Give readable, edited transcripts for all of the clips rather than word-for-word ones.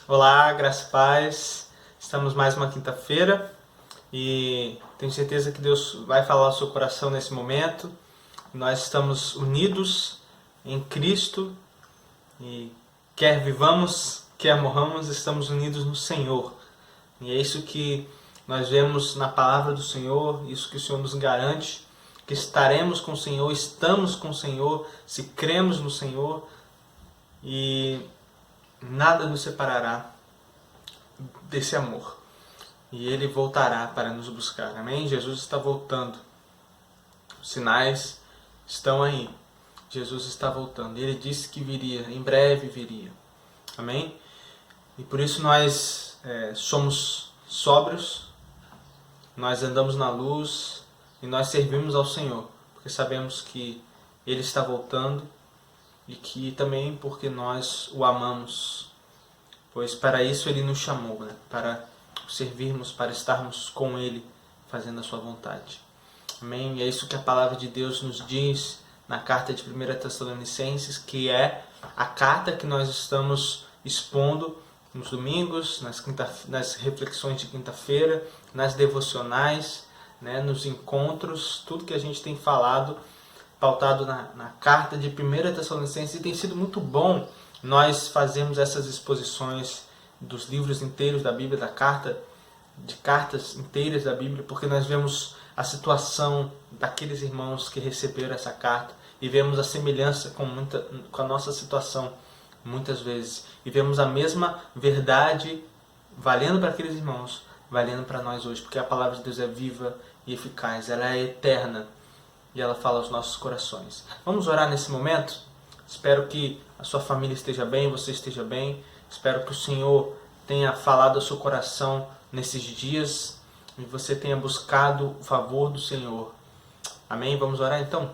Olá, graça e paz. Estamos mais uma quinta-feira e tenho certeza que Deus vai falar ao seu coração nesse momento. Nós estamos unidos em Cristo e quer vivamos, quer morramos, estamos unidos no Senhor. E é isso que nós vemos na palavra do Senhor, isso que o Senhor nos garante, que estaremos com o Senhor, estamos com o Senhor, se cremos no Senhor e nada nos separará desse amor. E Ele voltará para nos buscar. Amém? Jesus está voltando. Os sinais estão aí. Jesus está voltando. E Ele disse que viria, em breve viria. Amém? E por isso nós somos sóbrios, nós andamos na luz e nós servimos ao Senhor. Porque sabemos que Ele está voltando e que também porque nós o amamos. Pois para isso Ele nos chamou, né? Para servirmos, para estarmos com Ele, fazendo a sua vontade. Amém? E é isso que a palavra de Deus nos diz na carta de 1 Tessalonicenses, que é a carta que nós estamos expondo nos domingos, nas reflexões de quinta-feira, nas devocionais, né? Nos encontros, tudo que a gente tem falado, pautado na carta de 1 Tessalonicenses, e tem sido muito bom nós fazemos essas exposições dos livros inteiros da Bíblia, de cartas inteiras da Bíblia, porque nós vemos a situação daqueles irmãos que receberam essa carta e vemos a semelhança com a nossa situação muitas vezes. E vemos a mesma verdade valendo para aqueles irmãos, valendo para nós hoje, porque a palavra de Deus é viva e eficaz, ela é eterna e ela fala aos nossos corações. Vamos orar nesse momento? Espero que a sua família esteja bem, você esteja bem. Espero que o Senhor tenha falado ao seu coração nesses dias e você tenha buscado o favor do Senhor. Amém? Vamos orar então?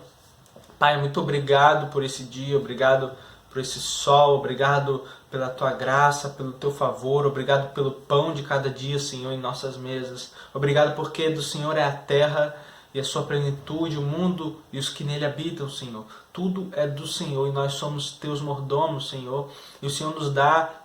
Pai, muito obrigado por esse dia, obrigado por esse sol, obrigado pela tua graça, pelo teu favor, obrigado pelo pão de cada dia, Senhor, em nossas mesas. Obrigado porque do Senhor é a terra e a sua plenitude, o mundo e os que nele habitam, Senhor. Tudo é do Senhor e nós somos teus mordomos, Senhor. E o Senhor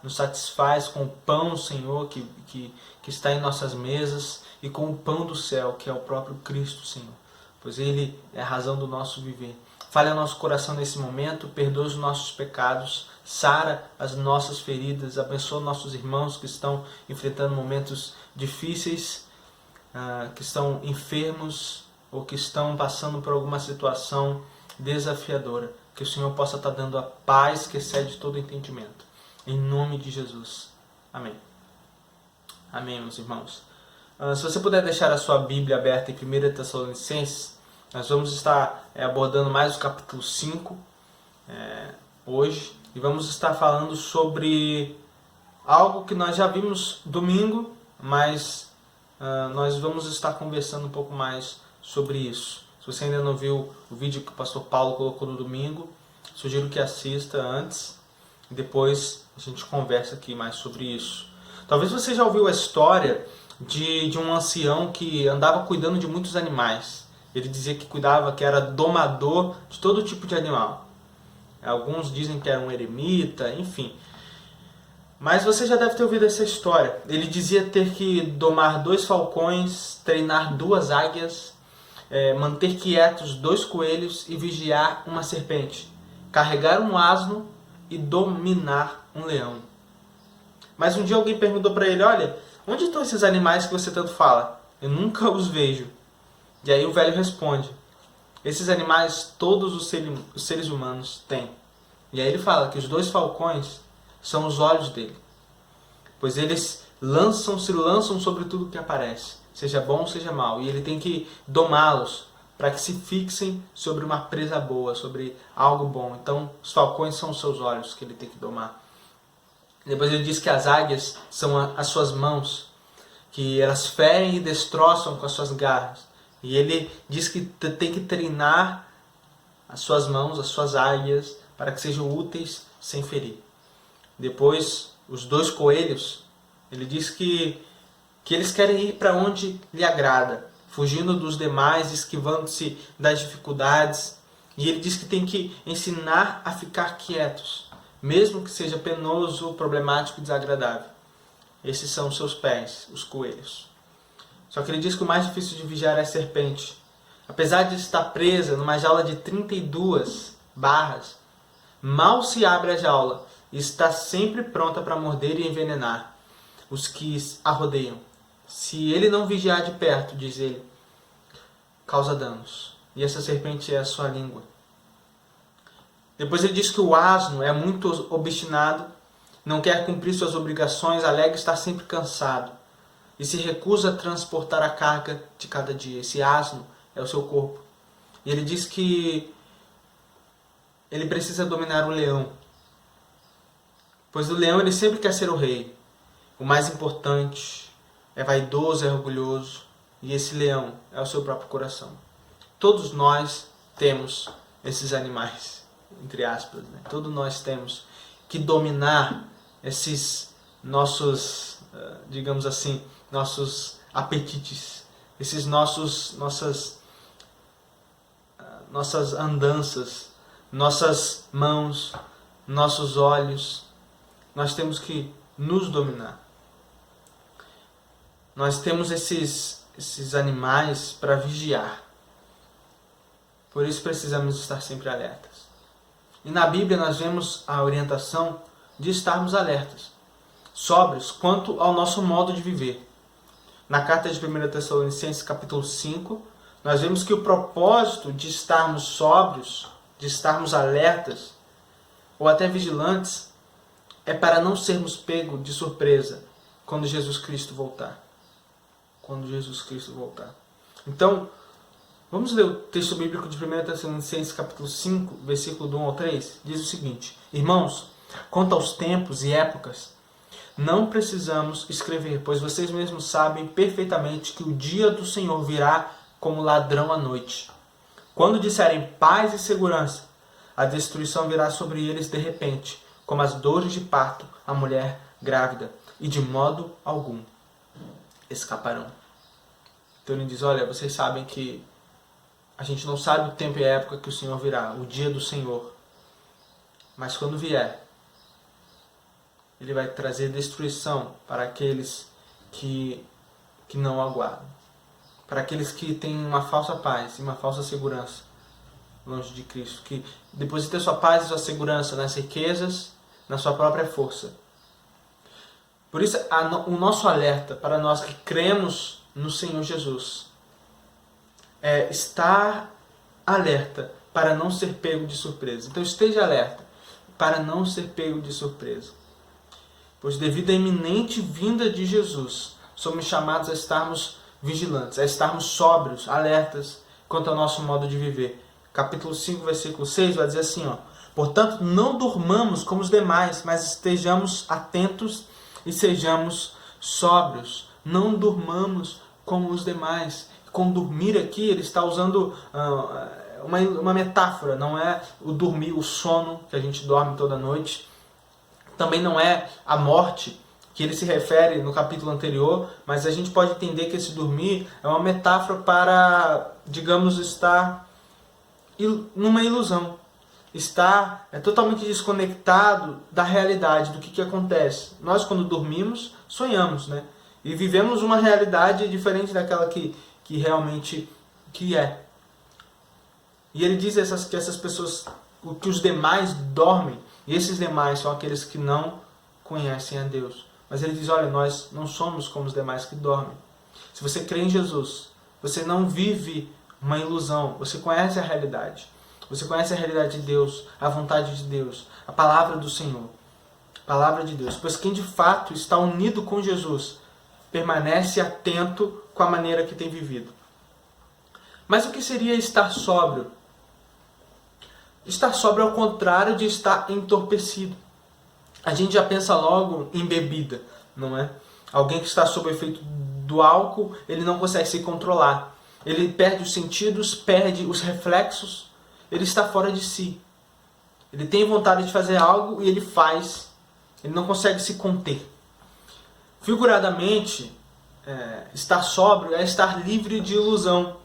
nos satisfaz com o pão, Senhor, que está em nossas mesas e com o pão do céu, que é o próprio Cristo, Senhor. Pois Ele é a razão do nosso viver. Fale ao nosso coração nesse momento, perdoa os nossos pecados, sara as nossas feridas, abençoa nossos irmãos que estão enfrentando momentos difíceis, que estão enfermos, ou que estão passando por alguma situação desafiadora, que o Senhor possa estar dando a paz que excede todo entendimento. Em nome de Jesus. Amém. Amém, meus irmãos. Se você puder deixar a sua Bíblia aberta em 1 Tessalonicenses, nós vamos estar abordando mais o capítulo 5 hoje, e vamos estar falando sobre algo que nós já vimos domingo, mas nós vamos estar conversando um pouco mais sobre isso. Se você ainda não viu o vídeo que o pastor Paulo colocou no domingo, sugiro que assista antes e depois a gente conversa aqui mais sobre isso. Talvez você já ouviu a história de um ancião que andava cuidando de muitos animais. Ele dizia que era domador de todo tipo de animal. Alguns dizem que era um eremita, enfim. Mas você já deve ter ouvido essa história. Ele dizia ter que domar 2 falcões, treinar 2 águias, manter quietos 2 coelhos e vigiar uma serpente, carregar um asno e dominar um leão. Mas um dia alguém perguntou para ele: olha, onde estão esses animais que você tanto fala? Eu nunca os vejo. E aí o velho responde: esses animais todos os seres humanos têm. E aí ele fala que os 2 falcões são os olhos dele, pois eles se lançam sobre tudo que aparece, seja bom ou seja mal, e ele tem que domá-los para que se fixem sobre uma presa boa, sobre algo bom. Então os falcões são os seus olhos que ele tem que domar. Depois ele diz que as águias são as suas mãos, que elas ferem e destroçam com as suas garras. E ele diz que tem que treinar as suas mãos, as suas águias, para que sejam úteis sem ferir. Depois, os 2 coelhos, ele diz que eles querem ir para onde lhe agrada, fugindo dos demais, esquivando-se das dificuldades. E ele diz que tem que ensinar a ficar quietos, mesmo que seja penoso, problemático e desagradável. Esses são os seus pés, os coelhos. Só que ele diz que o mais difícil de vigiar é a serpente. Apesar de estar presa numa jaula de 32 barras, mal se abre a jaula e está sempre pronta para morder e envenenar os que a rodeiam. Se ele não vigiar de perto, diz ele, causa danos. E essa serpente é a sua língua. Depois ele diz que o asno é muito obstinado, não quer cumprir suas obrigações, alega estar sempre cansado e se recusa a transportar a carga de cada dia. Esse asno é o seu corpo. E ele diz que ele precisa dominar o leão, pois o leão ele sempre quer ser o rei, o mais importante, é vaidoso, é orgulhoso, e esse leão é o seu próprio coração. Todos nós temos esses animais, entre aspas, né? Todos nós temos que dominar esses nossos, digamos assim, nossos apetites, esses nossas andanças, nossas mãos, nossos olhos. Nós temos que nos dominar. Nós temos esses animais para vigiar. Por isso precisamos estar sempre alertas. E na Bíblia nós vemos a orientação de estarmos alertas, sóbrios quanto ao nosso modo de viver. Na carta de 1 Tessalonicenses, capítulo 5, nós vemos que o propósito de estarmos sóbrios, de estarmos alertas, ou até vigilantes, é para não sermos pegos de surpresa quando Jesus Cristo voltar. Quando Jesus Cristo voltar. Então, vamos ler o texto bíblico de 1 Tessalonicenses, capítulo 5, versículo do 1 ao 3. Diz o seguinte: Irmãos, quanto aos tempos e épocas, não precisamos escrever, pois vocês mesmos sabem perfeitamente que o dia do Senhor virá como ladrão à noite. Quando disserem paz e segurança, a destruição virá sobre eles de repente, como as dores de parto à mulher grávida, e de modo algum escaparão. Então ele diz, olha, vocês sabem que a gente não sabe o tempo e a época que o Senhor virá, o dia do Senhor. Mas quando vier, ele vai trazer destruição para aqueles que não aguardam. Para aqueles que têm uma falsa paz e uma falsa segurança longe de Cristo. Que depositam sua paz e sua segurança nas riquezas, na sua própria força. Por isso, o nosso alerta para nós que cremos no Senhor Jesus é estar alerta para não ser pego de surpresa. Então esteja alerta para não ser pego de surpresa. Pois devido à iminente vinda de Jesus, somos chamados a estarmos vigilantes, a estarmos sóbrios, alertas quanto ao nosso modo de viver. Capítulo 5, versículo 6 vai dizer assim, portanto, não dormamos como os demais, mas estejamos atentos e sejamos sóbrios. Não durmamos como os demais. Com dormir aqui, ele está usando uma metáfora, não é o dormir, o sono que a gente dorme toda noite. Também não é a morte, que ele se refere no capítulo anterior, mas a gente pode entender que esse dormir é uma metáfora para, digamos, estar numa ilusão. Estar totalmente desconectado da realidade, do que acontece. Nós, quando dormimos, sonhamos, né? E vivemos uma realidade diferente daquela que realmente é. E ele diz que essas pessoas, que os demais dormem, e esses demais são aqueles que não conhecem a Deus. Mas ele diz, olha, nós não somos como os demais que dormem. Se você crê em Jesus, você não vive uma ilusão, você conhece a realidade. Você conhece a realidade de Deus, a vontade de Deus, a palavra do Senhor. A palavra de Deus. Pois quem de fato está unido com Jesus, permanece atento com a maneira que tem vivido. Mas o que seria estar sóbrio? Estar sóbrio é o contrário de estar entorpecido. A gente já pensa logo em bebida, não é? Alguém que está sob o efeito do álcool, ele não consegue se controlar. Ele perde os sentidos, perde os reflexos, ele está fora de si. Ele tem vontade de fazer algo e ele faz. Ele não consegue se conter. Figuradamente, estar sóbrio é estar livre de ilusão,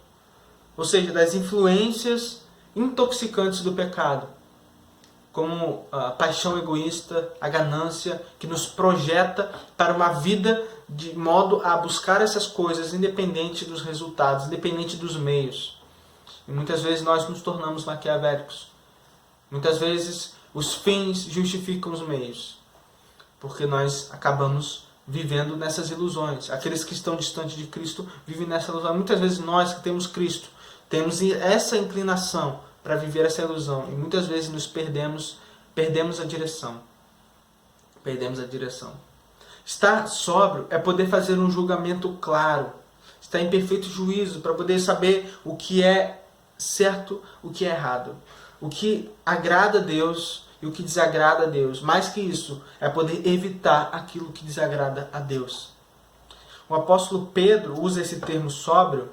ou seja, das influências intoxicantes do pecado. como a paixão egoísta, a ganância, que nos projeta para uma vida de modo a buscar essas coisas independente dos resultados, independente dos meios. E muitas vezes nós nos tornamos maquiavélicos. Muitas vezes os fins justificam os meios, porque nós acabamos vivendo nessas ilusões. Aqueles que estão distantes de Cristo vivem nessa ilusão. Muitas vezes nós que temos Cristo, temos essa inclinação para viver essa ilusão. E muitas vezes nos perdemos a direção. Perdemos a direção. Estar sóbrio é poder fazer um julgamento claro. Estar em perfeito juízo para poder saber o que é certo, o que é errado. O que agrada a Deus e o que desagrada a Deus. Mais que isso, é poder evitar aquilo que desagrada a Deus. O apóstolo Pedro usa esse termo sóbrio,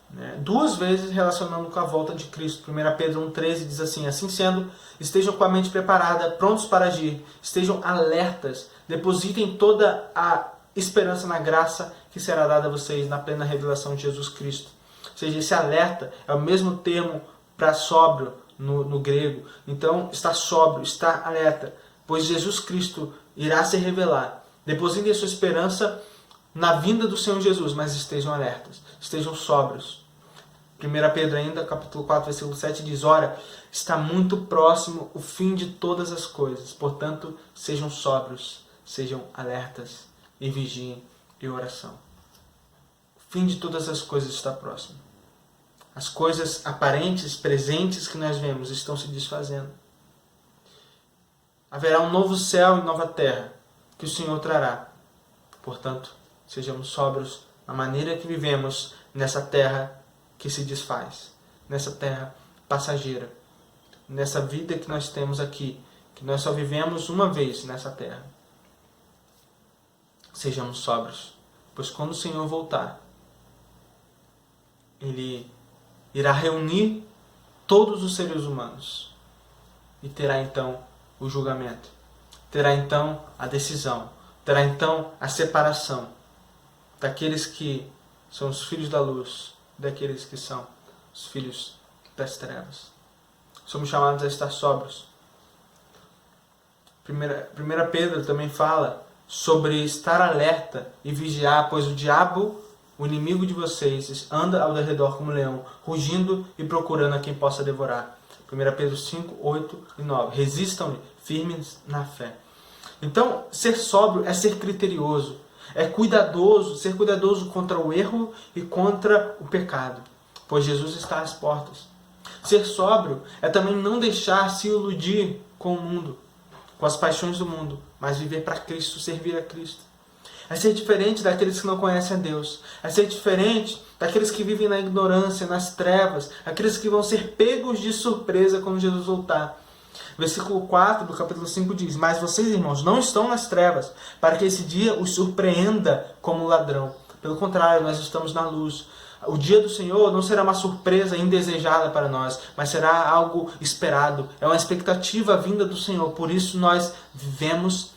né, 2 vezes relacionando com a volta de Cristo. 1 Pedro 1,13 diz assim: assim sendo, estejam com a mente preparada, prontos para agir, estejam alertas, depositem toda a esperança na graça que será dada a vocês na plena revelação de Jesus Cristo. Ou seja, esse alerta é o mesmo termo para sóbrio no grego. Então, está sóbrio, está alerta, pois Jesus Cristo irá se revelar. Depositem a sua esperança na vinda do Senhor Jesus, mas estejam alertas, estejam sóbrios. 1 Pedro ainda, capítulo 4, versículo 7 diz: ora, está muito próximo o fim de todas as coisas, portanto, sejam sóbrios, sejam alertas e vigiem em oração. O fim de todas as coisas está próximo. As coisas aparentes, presentes que nós vemos estão se desfazendo. Haverá um novo céu e nova terra que o Senhor trará. Portanto, sejamos sóbrios na maneira que vivemos nessa terra que se desfaz, nessa terra passageira, nessa vida que nós temos aqui, que nós só vivemos uma vez nessa terra. Sejamos sóbrios, pois quando o Senhor voltar, Ele irá reunir todos os seres humanos e terá então o julgamento, terá então a decisão, terá então a separação daqueles que são os filhos da luz, daqueles que são os filhos das trevas. Somos chamados a estar sóbrios. 1 Pedro também fala sobre estar alerta e vigiar, pois o diabo, o inimigo de vocês, anda ao redor como leão, rugindo e procurando a quem possa devorar. 1 Pedro 5, 8 e 9. Resistam-lhe, firmes na fé. Então, ser sóbrio é ser criterioso, é cuidadoso, ser cuidadoso contra o erro e contra o pecado, pois Jesus está às portas. Ser sóbrio é também não deixar se iludir com o mundo, com as paixões do mundo, mas viver para Cristo, servir a Cristo. É ser diferente daqueles que não conhecem a Deus. É ser diferente daqueles que vivem na ignorância, nas trevas, aqueles que vão ser pegos de surpresa quando Jesus voltar. Versículo 4 do capítulo 5 diz: mas vocês, irmãos, não estão nas trevas, para que esse dia os surpreenda como ladrão. Pelo contrário, nós estamos na luz. O dia do Senhor não será uma surpresa indesejada para nós, mas será algo esperado. É uma expectativa vinda do Senhor. Por isso nós vivemos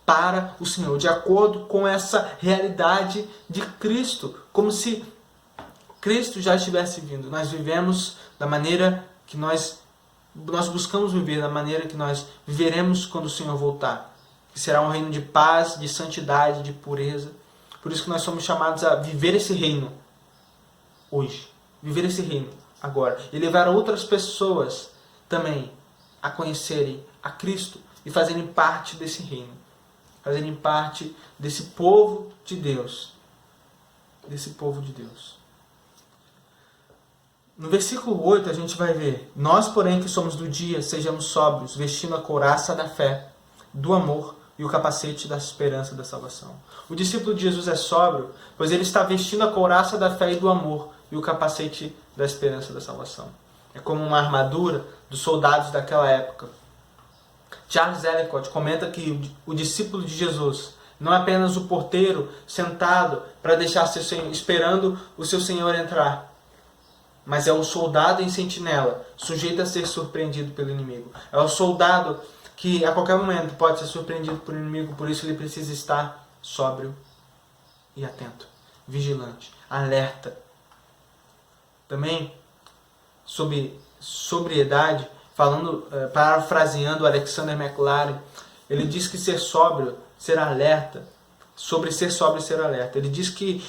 para o Senhor, de acordo com essa realidade de Cristo, como se Cristo já estivesse vindo. Nós vivemos da maneira que nós buscamos viver, da maneira que nós viveremos quando o Senhor voltar, que será um reino de paz, de santidade, de pureza. Por isso que nós somos chamados a viver esse reino hoje, viver esse reino agora, e levar outras pessoas também a conhecerem a Cristo e fazerem parte desse reino, fazerem parte desse povo de Deus, desse povo de Deus. No versículo 8 a gente vai ver: nós, porém, que somos do dia, sejamos sóbrios, vestindo a couraça da fé, do amor e o capacete da esperança da salvação. O discípulo de Jesus é sóbrio, pois ele está vestindo a couraça da fé e do amor e o capacete da esperança da salvação. É como uma armadura dos soldados daquela época. Charles Ellicott comenta que o discípulo de Jesus não é apenas o porteiro sentado para deixar esperando o seu Senhor entrar, mas é o soldado em sentinela, sujeito a ser surpreendido pelo inimigo. É o soldado que a qualquer momento pode ser surpreendido pelo inimigo, por isso ele precisa estar sóbrio e atento, vigilante, alerta. Também, sobre sobriedade, parafraseando Alexander McLaren, ele diz que ser sóbrio, ser alerta, sobre ser sóbrio e ser alerta. Ele diz que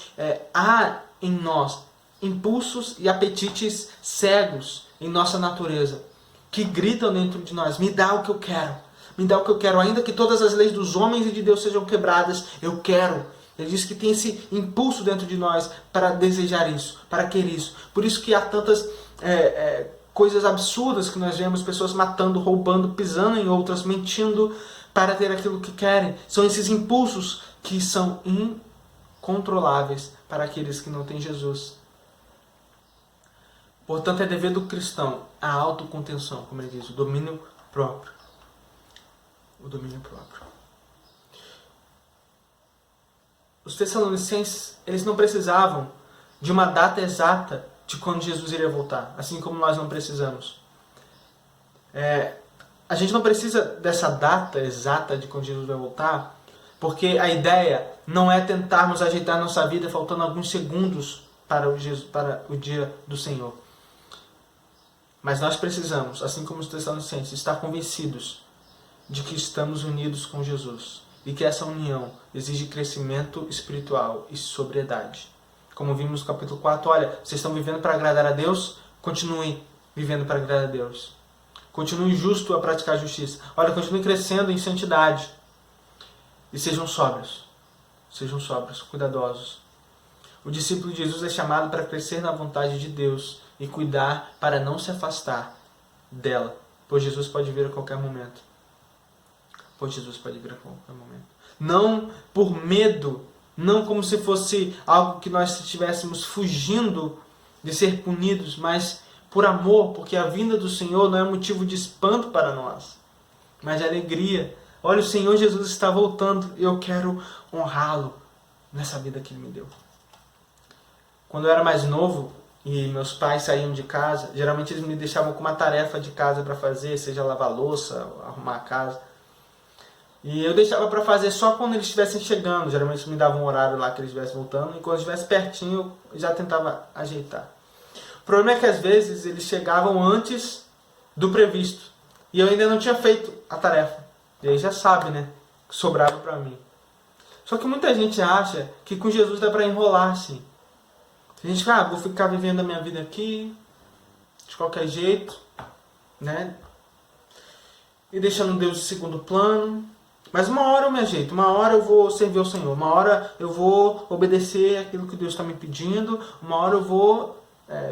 há em nós impulsos e apetites cegos em nossa natureza, que gritam dentro de nós: me dá o que eu quero, me dá o que eu quero, ainda que todas as leis dos homens e de Deus sejam quebradas, eu quero. Ele diz que tem esse impulso dentro de nós para desejar isso, para querer isso. Por isso que há tantas coisas absurdas que nós vemos, pessoas matando, roubando, pisando em outras, mentindo para ter aquilo que querem. São esses impulsos que são incontroláveis para aqueles que não têm Jesus. Portanto, é dever do cristão a autocontenção, como ele diz, o domínio próprio. O domínio próprio. Os Tessalonicenses, eles não precisavam de uma data exata de quando Jesus iria voltar, assim como nós não precisamos. A gente não precisa dessa data exata de quando Jesus vai voltar, porque a ideia não é tentarmos ajeitar nossa vida faltando alguns segundos para o dia do Senhor. Mas nós precisamos, assim como os Tessalonicenses, estar convencidos de que estamos unidos com Jesus e que essa união exige crescimento espiritual e sobriedade. Como vimos no capítulo 4, olha, vocês estão vivendo para agradar a Deus? Continuem vivendo para agradar a Deus. Continue justo a praticar a justiça. Olha, continue crescendo em santidade. E sejam sóbrios, cuidadosos. O discípulo de Jesus é chamado para crescer na vontade de Deus e cuidar para não se afastar dela, pois Jesus pode vir a qualquer momento. Não por medo, não como se fosse algo que nós estivéssemos fugindo de ser punidos, mas por amor, porque a vinda do Senhor não é motivo de espanto para nós, mas de alegria. Olha, o Senhor Jesus está voltando e eu quero honrá-lo nessa vida que Ele me deu. Quando eu era mais novo e meus pais saíam de casa, geralmente eles me deixavam com uma tarefa de casa para fazer, seja lavar louça, arrumar a casa. E eu deixava para fazer só quando eles estivessem chegando. Geralmente eles me davam um horário lá que eles estivessem voltando, e quando estivesse pertinho eu já tentava ajeitar. O problema é que às vezes eles chegavam antes do previsto e eu ainda não tinha feito a tarefa. E aí já sabe, né? Sobrava para mim. Só que muita gente acha que com Jesus dá para enrolar assim. A gente fala, vou ficar vivendo a minha vida aqui, de qualquer jeito, né? E deixando Deus em segundo plano. Mas uma hora eu me ajeito, uma hora eu vou servir ao Senhor, uma hora eu vou obedecer aquilo que Deus está me pedindo, uma hora eu vou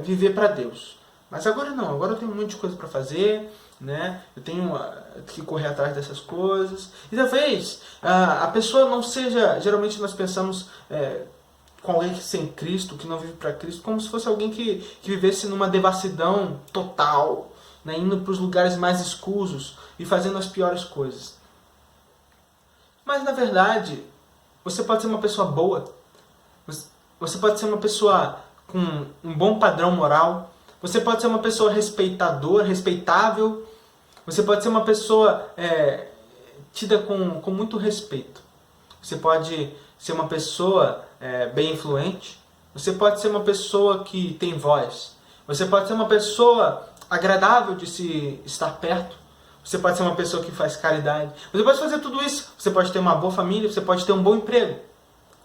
viver para Deus. Mas agora não, agora eu tenho um monte de coisa para fazer, né? Eu tenho que correr atrás dessas coisas. E talvez a pessoa não seja, geralmente nós pensamos com alguém que sem Cristo, que não vive para Cristo, como se fosse alguém que vivesse numa devassidão total, né? Indo para os lugares mais escusos e fazendo as piores coisas. Mas na verdade, você pode ser uma pessoa boa, você pode ser uma pessoa com um bom padrão moral, você pode ser uma pessoa respeitável, você pode ser uma pessoa tida com muito respeito. Você pode ser uma pessoa bem influente, você pode ser uma pessoa que tem voz, você pode ser uma pessoa agradável de se estar perto, você pode ser uma pessoa que faz caridade, você pode fazer tudo isso, você pode ter uma boa família, você pode ter um bom emprego,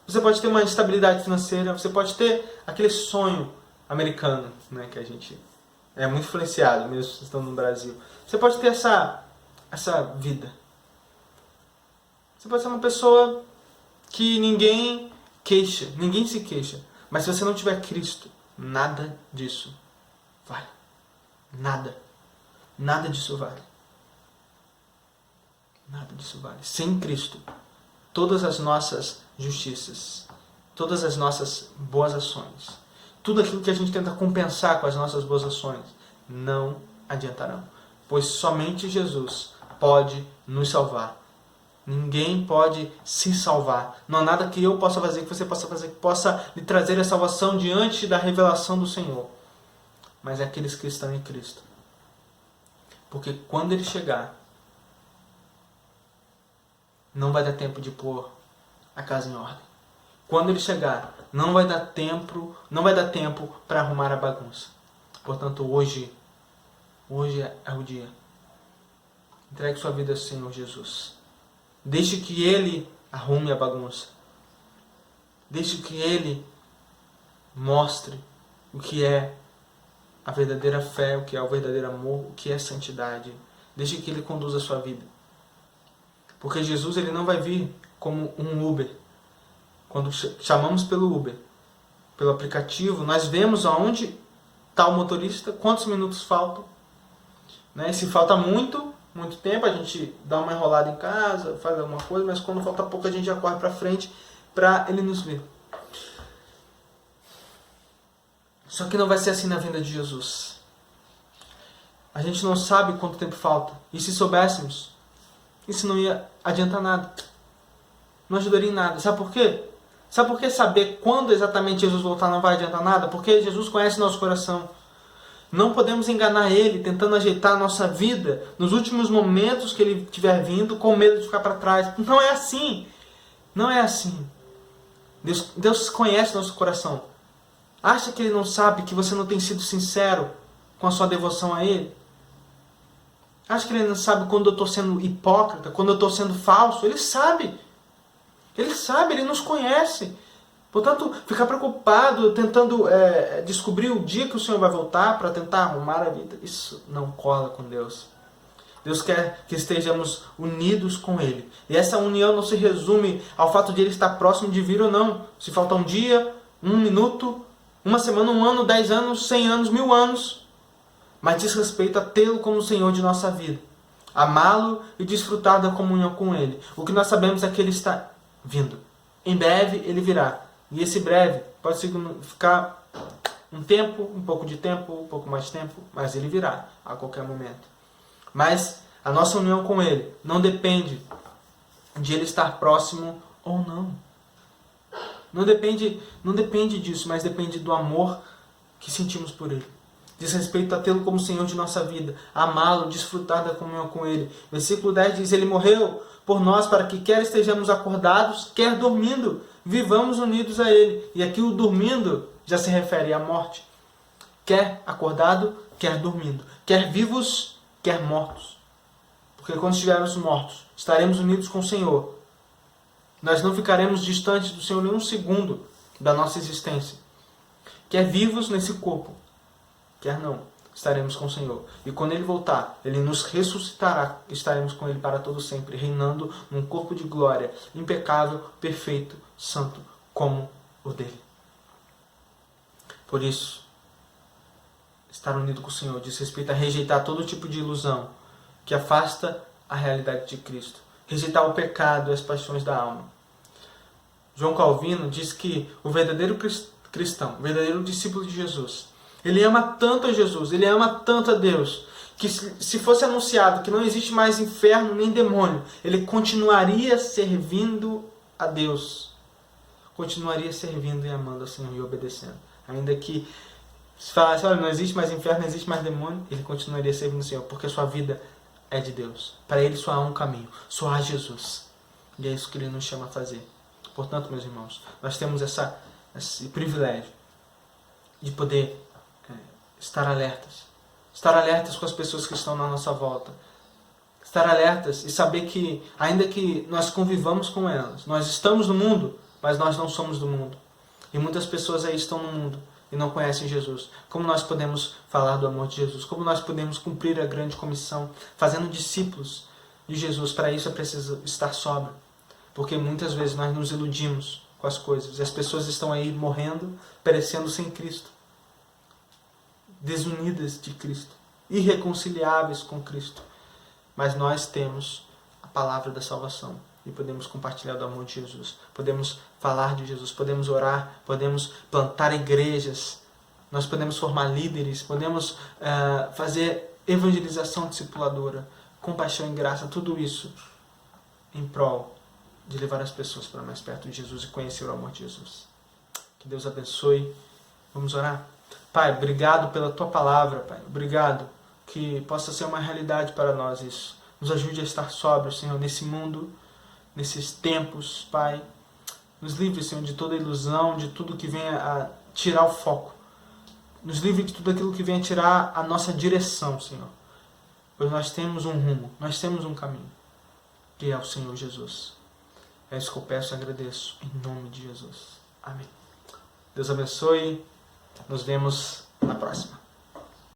você pode ter uma estabilidade financeira, você pode ter aquele sonho americano, né, que a gente é muito influenciado, mesmo estando no Brasil. Você pode ter essa vida. Você pode ser uma pessoa que ninguém se queixa. Mas se você não tiver Cristo, nada disso vale. Nada disso vale. Nada disso vale. Sem Cristo, todas as nossas justiças, todas as nossas boas ações, tudo aquilo que a gente tenta compensar com as nossas boas ações, não adiantarão. Pois somente Jesus pode nos salvar. Ninguém pode se salvar. Não há nada que eu possa fazer, que você possa fazer, que possa lhe trazer a salvação diante da revelação do Senhor. Mas é aqueles que estão em Cristo. Porque quando Ele chegar, não vai dar tempo de pôr a casa em ordem. Quando Ele chegar, não vai dar tempo para arrumar a bagunça. Portanto, hoje é o dia Entregue sua vida ao Senhor Jesus. Deixe que Ele arrume a bagunça. Deixe que Ele mostre o que é a verdadeira fé, o que é o verdadeiro amor, o que é santidade. Deixe que Ele conduza a sua vida. Porque Jesus, Ele não vai vir como um Uber. Quando chamamos pelo Uber, pelo aplicativo, nós vemos aonde está o motorista, quantos minutos faltam. Né? Se falta muito tempo, a gente dá uma enrolada em casa, faz alguma coisa, mas quando falta pouco a gente já corre para frente para Ele nos ver. Só que não vai ser assim na vinda de Jesus. A gente não sabe quanto tempo falta. E se soubéssemos, isso não ia adiantar nada. Não ajudaria em nada. Sabe por quê? Sabe por que saber quando exatamente Jesus voltar não vai adiantar nada? Porque Jesus conhece nosso coração. Não podemos enganar Ele tentando ajeitar a nossa vida nos últimos momentos que Ele estiver vindo com medo de ficar para trás. Não é assim. Não é assim. Deus conhece nosso coração. Acha que Ele não sabe que você não tem sido sincero com a sua devoção a Ele? Acha que Ele não sabe quando eu estou sendo hipócrita, quando eu estou sendo falso? Ele sabe. Ele sabe, Ele nos conhece. Portanto, ficar preocupado, tentando descobrir o dia que o Senhor vai voltar para tentar arrumar a vida, isso não cola com Deus. Deus quer que estejamos unidos com Ele. E essa união não se resume ao fato de Ele estar próximo de vir ou não. Se falta um dia, 1 minuto, 1 semana, 1 ano, 10 anos, 100 anos, 1000 anos. Mas diz respeito a tê-lo como Senhor de nossa vida. Amá-lo e desfrutar da comunhão com Ele. O que nós sabemos é que Ele está vindo. Em breve Ele virá. E esse breve pode significar um tempo, um pouco de tempo, um pouco mais de tempo, mas Ele virá a qualquer momento. Mas a nossa união com Ele não depende de Ele estar próximo ou não. Não depende disso, mas depende do amor que sentimos por Ele. Diz respeito a tê-lo como Senhor de nossa vida, amá-lo, desfrutar da comunhão com Ele. Versículo 10 diz, Ele morreu por nós para que quer estejamos acordados, quer dormindo, vivamos unidos a Ele. E aqui o dormindo já se refere à morte. Quer acordado, quer dormindo. Quer vivos, quer mortos. Porque quando estivermos mortos, estaremos unidos com o Senhor. Nós não ficaremos distantes do Senhor nem um segundo da nossa existência. Quer vivos nesse corpo, quer não, estaremos com o Senhor. E quando Ele voltar, Ele nos ressuscitará. Estaremos com Ele para todo sempre, reinando num corpo de glória, impecável, perfeito, santo, como o dele. Por isso, estar unido com o Senhor diz respeito a rejeitar todo tipo de ilusão que afasta a realidade de Cristo. Rejeitar o pecado e as paixões da alma. João Calvino diz que o verdadeiro cristão, o verdadeiro discípulo de Jesus, ele ama tanto a Jesus, ele ama tanto a Deus, que se fosse anunciado que não existe mais inferno nem demônio, ele continuaria servindo a Deus. Continuaria servindo e amando ao Senhor e obedecendo. Ainda que se falasse, olha, não existe mais inferno, não existe mais demônio, ele continuaria servindo o Senhor, porque a sua vida é de Deus. Para ele só há um caminho, só há Jesus. E é isso que Ele nos chama a fazer. Portanto, meus irmãos, nós temos esse privilégio de poder estar alertas com as pessoas que estão na nossa volta, estar alertas e saber que, ainda que nós convivamos com elas, nós estamos no mundo, mas nós não somos do mundo. E muitas pessoas aí estão no mundo e não conhecem Jesus. Como nós podemos falar do amor de Jesus? Como nós podemos cumprir a grande comissão, fazendo discípulos de Jesus? Para isso é preciso estar sóbrio, porque muitas vezes nós nos iludimos com as coisas. E as pessoas estão aí morrendo, perecendo sem Cristo, desunidas de Cristo, irreconciliáveis com Cristo. Mas nós temos a palavra da salvação e podemos compartilhar do amor de Jesus. Podemos falar de Jesus, podemos orar, podemos plantar igrejas, nós podemos formar líderes, podemos fazer evangelização discipuladora, compaixão e graça, tudo isso em prol de levar as pessoas para mais perto de Jesus e conhecer o amor de Jesus. Que Deus abençoe. Vamos orar? Pai, obrigado pela Tua palavra, Pai. Obrigado que possa ser uma realidade para nós isso. Nos ajude a estar sóbrios, Senhor, nesse mundo, nesses tempos, Pai. Nos livre, Senhor, de toda ilusão, de tudo que venha a tirar o foco. Nos livre de tudo aquilo que venha a tirar a nossa direção, Senhor. pois nós temos um rumo, nós temos um caminho, que é o Senhor Jesus. É isso que eu peço e agradeço, em nome de Jesus. Amém. Deus abençoe, nos vemos na próxima.